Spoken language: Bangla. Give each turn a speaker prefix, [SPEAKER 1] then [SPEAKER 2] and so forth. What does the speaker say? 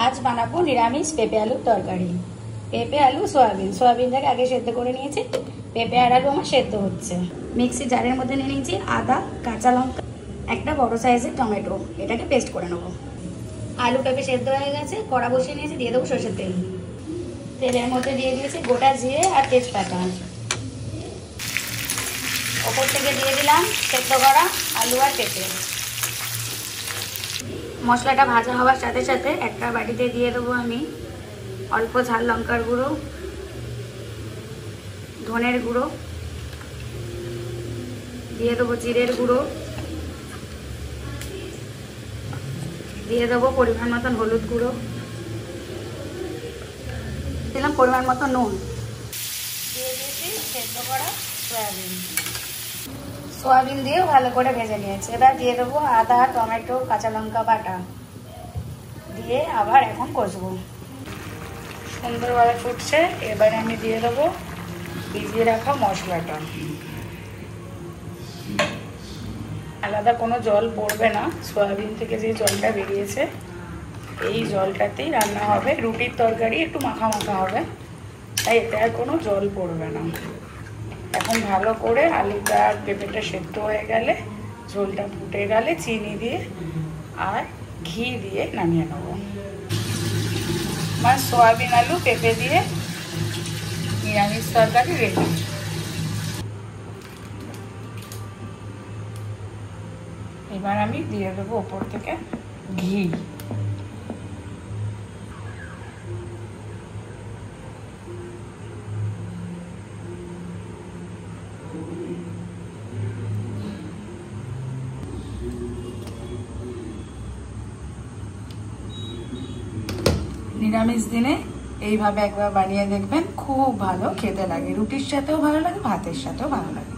[SPEAKER 1] আজ বানাবো নিরামিষ পেঁপে আলুর তরকারি। পেঁপে আলু সোয়াবিনটাকে আগে সেদ্ধ করে নিয়েছি। পেঁপে আর আলু আমার সেদ্ধ হচ্ছে। মিক্সি জারের মধ্যে নিয়ে নিয়েছি আদা, কাঁচা লঙ্কা, একটা বড় সাইজের টমেটো। এটাকে পেস্ট করে নেবো। আলু পেঁপে সেদ্ধ হয়ে গেছে, কড়া বসিয়ে নিয়েছি, দিয়ে দেবো সরষের তেল। তেলের মধ্যে দিয়ে দিয়েছি গোটা জিরে আর তেজপাতা। ওপর থেকে দিয়ে দিলাম সেদ্ধ করা আলু আর পেঁপে। মশলাটা ভাজা হওয়ার সাথে সাথে একটা বাটিতে দিয়ে দেবো আমি অল্প ঝাল লঙ্কার গুঁড়ো, ধনের গুঁড়ো, দিয়ে দেবো জিরের গুঁড়ো, দিয়ে দেবো পরিমাণ মতন হলুদ গুঁড়ো, দিলাম পরিমাণ মতো নুন, দিয়ে দিয়েছি সেদ্ধ করা সোয়াবিন দিয়েও ভালো করে ভেজে নিয়েছি। এবার দিয়ে দেবো আদা, টমেটো, কাঁচা লঙ্কা বাটা, দিয়ে আবার এখন কষবো। সুন্দরভাবে ফুটছে। এবারে আমি দিয়ে দেবো ভিজিয়ে রাখা মশলাটা। আলাদা কোনো জল পড়বে না, সয়াবিন থেকে যে জলটা বেরিয়েছে এই জলটাতেই রান্না হবে। রুটির তরকারি একটু মাখা মাখা হবে, তাই এতে আর কোনো জল পড়বে না। এখন ভালো করে আলুটা আর পেঁপেটা সেদ্ধ হয়ে গেলে, ঝোলটা ফুটে গেলে চিনি দিয়ে আর ঘি দিয়ে নামিয়ে নেবো। আমার সোয়াবিন আলু পেঁপে দিয়ে নিরামিষ তরকারি রেডি। এবার আমি দিয়ে দেবো ওপর থেকে ঘি। নিরামিষ দিনে এইভাবে একবার বানিয়ে দেখবেন, খুব ভালো খেতে লাগে। রুটির সাথেও ভালো লাগে, ভাতের সাথেও ভালো লাগে।